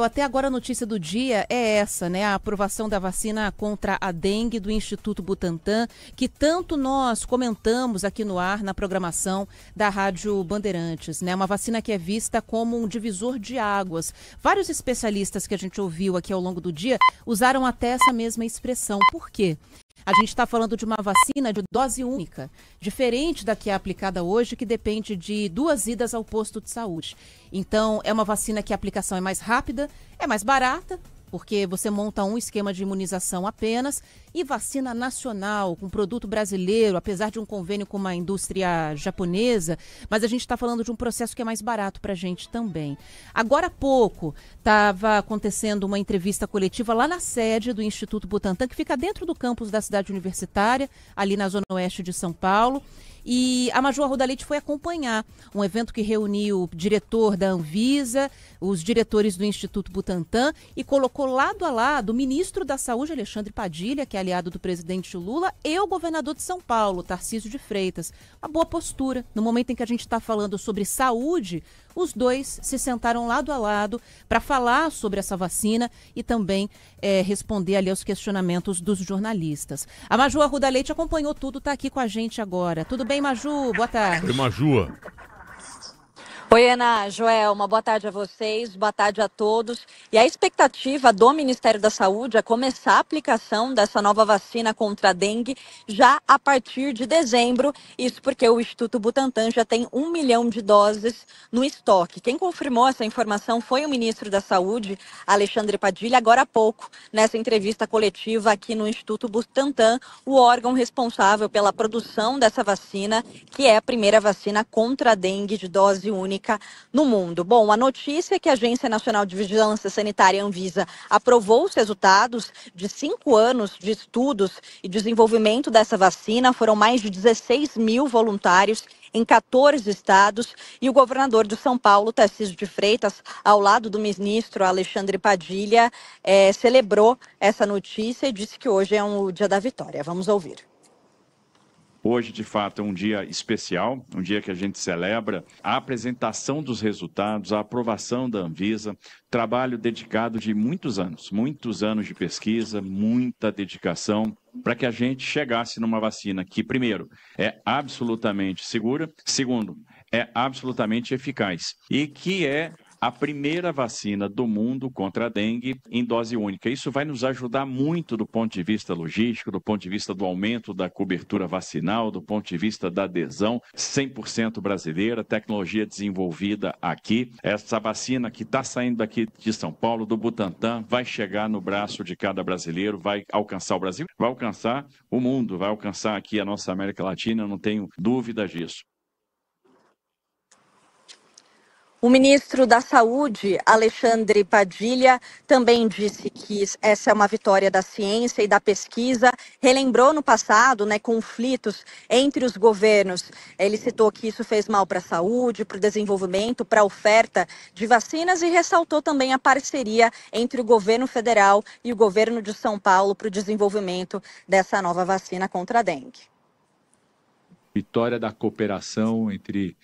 Até agora a notícia do dia é essa, né? A aprovação da vacina contra a dengue do Instituto Butantan, que tanto nós comentamos aqui no ar, na programação da Rádio Bandeirantes, né? Uma vacina que é vista como um divisor de águas. Vários especialistas que a gente ouviu aqui ao longo do dia usaram até essa mesma expressão. Por quê? A gente está falando de uma vacina de dose única, diferente da que é aplicada hoje, que depende de 2 idas ao posto de saúde. Então, é uma vacina que a aplicação é mais rápida, é mais barata, porque você monta um esquema de imunização apenas, e vacina nacional, com produto brasileiro, apesar de um convênio com uma indústria japonesa, mas a gente está falando de um processo que é mais barato para a gente também. Agora há pouco estava acontecendo uma entrevista coletiva lá na sede do Instituto Butantan, que fica dentro do campus da cidade universitária, ali na zona oeste de São Paulo. E a Maju Arruda Leite foi acompanhar um evento que reuniu o diretor da Anvisa, os diretores do Instituto Butantan e colocou lado a lado o ministro da Saúde, Alexandre Padilha, que é aliado do presidente Lula, e o governador de São Paulo, Tarcísio de Freitas. Uma boa postura. No momento em que a gente está falando sobre saúde, os dois se sentaram lado a lado para falar sobre essa vacina e também responder ali aos questionamentos dos jornalistas. A Maju Arruda Leite acompanhou tudo, está aqui com a gente agora. Tudo bem, Maju? Boa tarde. Oi, Maju. Oi, Ana, Joel, uma boa tarde a vocês, boa tarde a todos. E a expectativa do Ministério da Saúde é começar a aplicação dessa nova vacina contra a dengue já a partir de dezembro. Isso porque o Instituto Butantan já tem 1 milhão de doses no estoque. Quem confirmou essa informação foi o ministro da Saúde, Alexandre Padilha, agora há pouco, nessa entrevista coletiva aqui no Instituto Butantan, o órgão responsável pela produção dessa vacina, que é a primeira vacina contra a dengue de dose única no mundo. Bom, a notícia é que a Agência Nacional de Vigilância Sanitária, Anvisa, aprovou os resultados de 5 anos de estudos e desenvolvimento dessa vacina. Foram mais de 16 mil voluntários em 14 estados, e o governador de São Paulo, Tarcísio de Freitas, ao lado do ministro Alexandre Padilha, celebrou essa notícia e disse que hoje é o dia da vitória. Vamos ouvir. Hoje, de fato, é um dia especial, um dia que a gente celebra a apresentação dos resultados, a aprovação da Anvisa, trabalho dedicado de muitos anos de pesquisa, muita dedicação, para que a gente chegasse numa vacina que, primeiro, é absolutamente segura, segundo, é absolutamente eficaz e que é a primeira vacina do mundo contra a dengue em dose única. Isso vai nos ajudar muito do ponto de vista logístico, do ponto de vista do aumento da cobertura vacinal, do ponto de vista da adesão 100% brasileira, tecnologia desenvolvida aqui. Essa vacina que está saindo daqui de São Paulo, do Butantan, vai chegar no braço de cada brasileiro, vai alcançar o Brasil, vai alcançar o mundo, vai alcançar aqui a nossa América Latina, não tenho dúvida disso. O ministro da Saúde, Alexandre Padilha, também disse que essa é uma vitória da ciência e da pesquisa. Relembrou no passado, conflitos entre os governos. Ele citou que isso fez mal para a saúde, para o desenvolvimento, para a oferta de vacinas e ressaltou também a parceria entre o governo federal e o governo de São Paulo para o desenvolvimento dessa nova vacina contra a dengue. Vitória da cooperação entre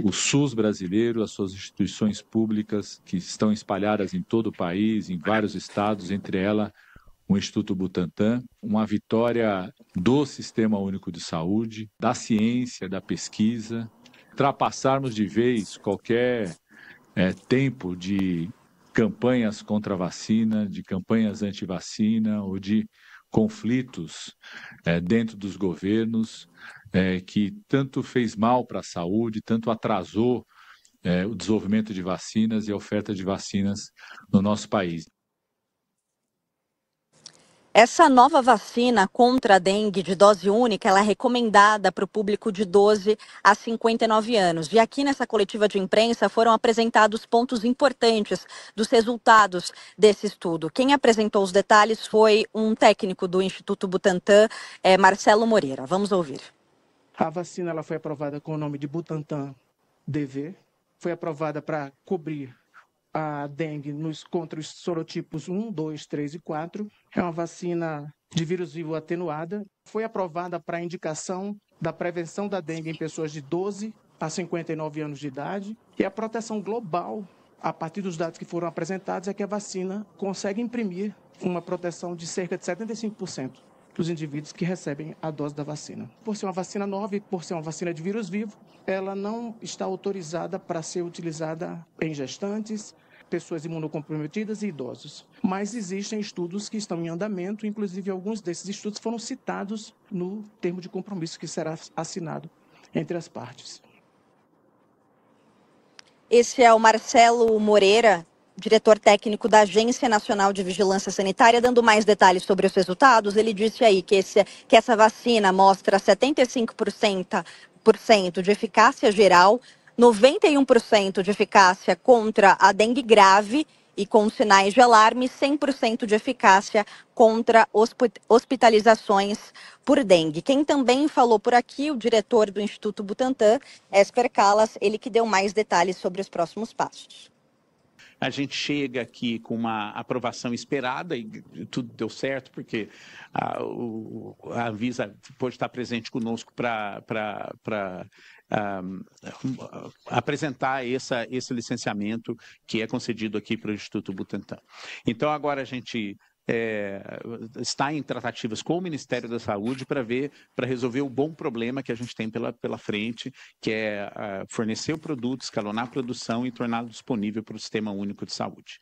o SUS brasileiro, as suas instituições públicas que estão espalhadas em todo o país, em vários estados, entre elas o Instituto Butantan, uma vitória do Sistema Único de Saúde, da ciência, da pesquisa, ultrapassarmos de vez qualquer tempo de campanhas contra a vacina, de campanhas anti-vacina ou de conflitos dentro dos governos, que tanto fez mal para a saúde, tanto atrasou o desenvolvimento de vacinas e a oferta de vacinas no nosso país. Essa nova vacina contra a dengue de dose única, ela é recomendada para o público de 12 a 59 anos. E aqui nessa coletiva de imprensa foram apresentados pontos importantes dos resultados desse estudo. Quem apresentou os detalhes foi um técnico do Instituto Butantan, Marcelo Moreira. Vamos ouvir. A vacina ela foi aprovada com o nome de Butantan DV. Foi aprovada para cobrir a dengue contra os sorotipos 1, 2, 3 e 4. É uma vacina de vírus vivo atenuada. Foi aprovada para a indicação da prevenção da dengue em pessoas de 12 a 59 anos de idade. E a proteção global a partir dos dados que foram apresentados, é que a vacina consegue imprimir uma proteção de cerca de 75% dos indivíduos que recebem a dose da vacina. Por ser uma vacina nova e por ser uma vacina de vírus vivo, ela não está autorizada para ser utilizada em gestantes, pessoas imunocomprometidas e idosos. Mas existem estudos que estão em andamento, inclusive alguns desses estudos foram citados no termo de compromisso que será assinado entre as partes. Esse é o Marcelo Moreira, diretor técnico da Agência Nacional de Vigilância Sanitária, dando mais detalhes sobre os resultados. Ele disse aí que essa vacina mostra 75% de eficácia geral, 91% de eficácia contra a dengue grave e com sinais de alarme, 100% de eficácia contra hospitalizações por dengue. Quem também falou por aqui, o diretor do Instituto Butantan, Esper Callas, ele que deu mais detalhes sobre os próximos passos. A gente chega aqui com uma aprovação esperada e tudo deu certo, porque a Anvisa pode estar presente conosco para apresentar esse licenciamento que é concedido aqui para o Instituto Butantan. Então, agora a gente está em tratativas com o Ministério da Saúde para resolver o bom problema que a gente tem pela frente, que é fornecer o produto, escalonar a produção e torná-lo disponível para o Sistema Único de Saúde.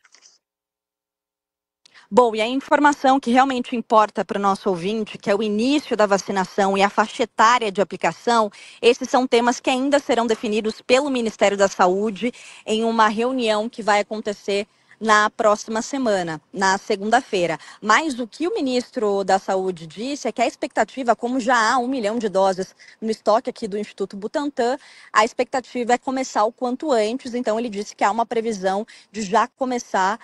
Bom, e a informação que realmente importa para o nosso ouvinte, que é o início da vacinação e a faixa etária de aplicação, esses são temas que ainda serão definidos pelo Ministério da Saúde em uma reunião que vai acontecer na próxima semana, na segunda-feira. Mas o que o ministro da Saúde disse é que a expectativa, como já há 1 milhão de doses no estoque aqui do Instituto Butantan, a expectativa é começar o quanto antes. Então, ele disse que há uma previsão de já começar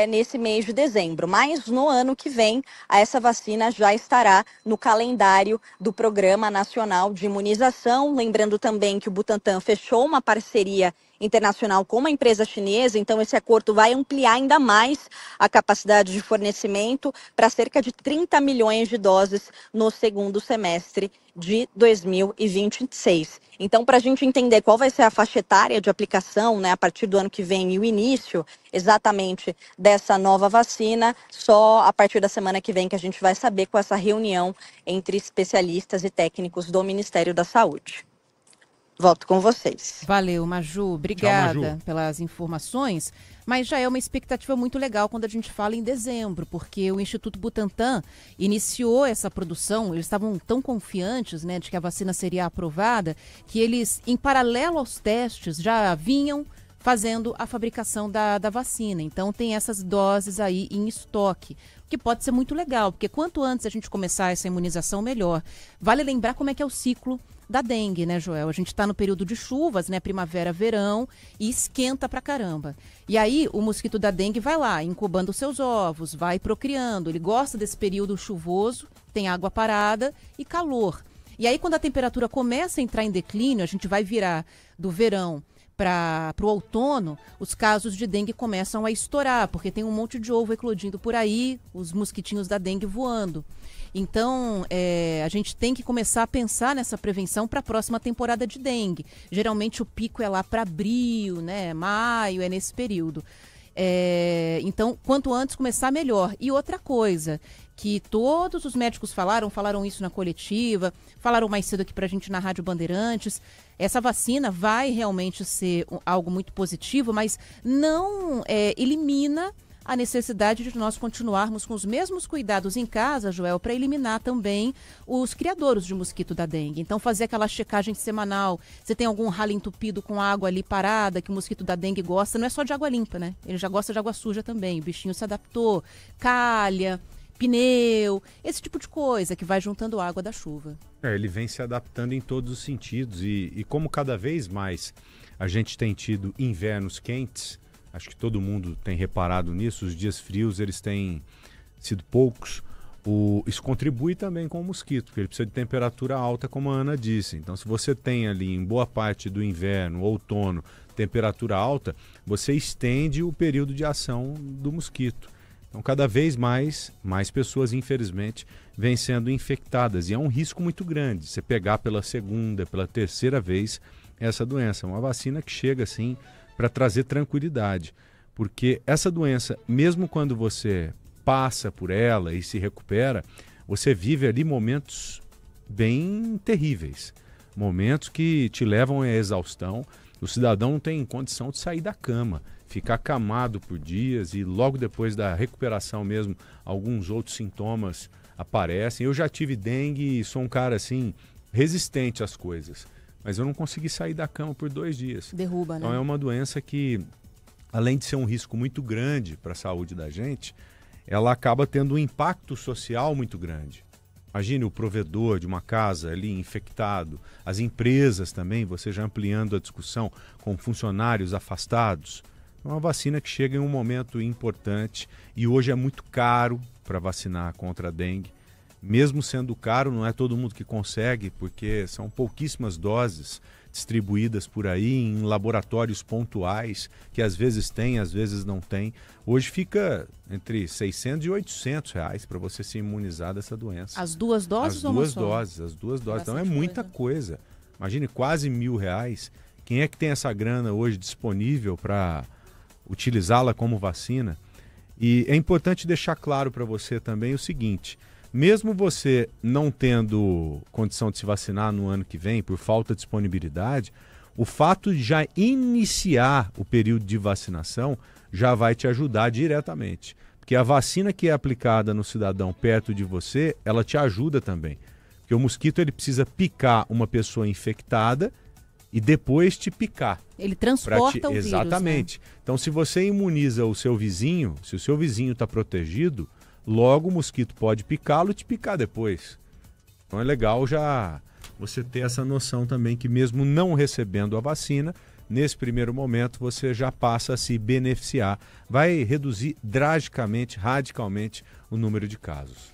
nesse mês de dezembro. Mas no ano que vem, essa vacina já estará no calendário do Programa Nacional de Imunização. Lembrando também que o Butantan fechou uma parceria internacional com uma empresa chinesa, então esse acordo vai ampliar ainda mais a capacidade de fornecimento para cerca de 30 milhões de doses no segundo semestre de 2026. Então, para a gente entender qual vai ser a faixa etária de aplicação, né, a partir do ano que vem e o início exatamente dessa nova vacina, só a partir da semana que vem que a gente vai saber com essa reunião entre especialistas e técnicos do Ministério da Saúde. Volto com vocês. Valeu, Maju. Obrigada. Tchau, Maju, pelas informações. Mas já é uma expectativa muito legal quando a gente fala em dezembro, porque o Instituto Butantan iniciou essa produção, eles estavam tão confiantes, né, de que a vacina seria aprovada, que eles, em paralelo aos testes, já vinham fazendo a fabricação da vacina. Então tem essas doses aí em estoque, o que pode ser muito legal, porque quanto antes a gente começar essa imunização, melhor. Vale lembrar como é que é o ciclo da dengue, né, Joel? A gente está no período de chuvas, né, primavera, verão, e esquenta pra caramba. E aí o mosquito da dengue vai lá, incubando seus ovos, vai procriando. Ele gosta desse período chuvoso, tem água parada e calor. E aí quando a temperatura começa a entrar em declínio, a gente vai virar do verão para o outono, os casos de dengue começam a estourar, porque tem um monte de ovo eclodindo por aí, os mosquitinhos da dengue voando. Então, a gente tem que começar a pensar nessa prevenção para a próxima temporada de dengue. Geralmente o pico é lá para abril, né? Maio, é nesse período. Então, quanto antes começar, melhor. E outra coisa, que todos os médicos falaram isso na coletiva, falaram mais cedo aqui para a gente na Rádio Bandeirantes, essa vacina vai realmente ser algo muito positivo, mas não elimina a necessidade de nós continuarmos com os mesmos cuidados em casa, Joel, para eliminar também os criadouros de mosquito da dengue. Então, fazer aquela checagem semanal. Você tem algum ralo entupido com água ali parada, que o mosquito da dengue gosta, não é só de água limpa, né? Ele já gosta de água suja também. O bichinho se adaptou. Calha, pneu, esse tipo de coisa que vai juntando água da chuva. Ele vem se adaptando em todos os sentidos e como cada vez mais a gente tem tido invernos quentes, acho que todo mundo tem reparado nisso, os dias frios eles têm sido poucos, isso contribui também com o mosquito, porque ele precisa de temperatura alta, como a Ana disse. Então, se você tem ali em boa parte do inverno, outono, temperatura alta, você estende o período de ação do mosquito. Então, cada vez mais pessoas, infelizmente, vêm sendo infectadas. E é um risco muito grande você pegar pela segunda, pela terceira vez essa doença. Uma vacina que chega, assim, para trazer tranquilidade. Porque essa doença, mesmo quando você passa por ela e se recupera, você vive ali momentos bem terríveis. Momentos que te levam à exaustão. O cidadão não tem condição de sair da cama, ficar acamado por dias e logo depois da recuperação mesmo, alguns outros sintomas aparecem. Eu já tive dengue e sou um cara assim, resistente às coisas, mas eu não consegui sair da cama por 2 dias. Derruba, né? Então é uma doença que, além de ser um risco muito grande para a saúde da gente, ela acaba tendo um impacto social muito grande. Imagine o provedor de uma casa ali infectado, as empresas também, você já ampliando a discussão com funcionários afastados. É uma vacina que chega em um momento importante e hoje é muito caro para vacinar contra a dengue. Mesmo sendo caro, não é todo mundo que consegue, porque são pouquíssimas doses distribuídas por aí em laboratórios pontuais, que às vezes tem, às vezes não tem. Hoje fica entre 600 e 800 reais para você se imunizar dessa doença. As 2 doses? As 2 doses, as 2 doses. Então é muita coisa. Imagine, quase R$1.000. Quem é que tem essa grana hoje disponível para utilizá-la como vacina? E é importante deixar claro para você também o seguinte: mesmo você não tendo condição de se vacinar no ano que vem, por falta de disponibilidade, o fato de já iniciar o período de vacinação já vai te ajudar diretamente. Porque a vacina que é aplicada no cidadão perto de você, ela te ajuda também. Porque o mosquito ele precisa picar uma pessoa infectada e depois te picar. Ele transporta o vírus, exatamente. Né? Então, se você imuniza o seu vizinho, se o seu vizinho está protegido, logo o mosquito pode picá-lo e te picar depois. Então é legal já você ter essa noção também que mesmo não recebendo a vacina, nesse primeiro momento você já passa a se beneficiar. Vai reduzir drasticamente, radicalmente o número de casos.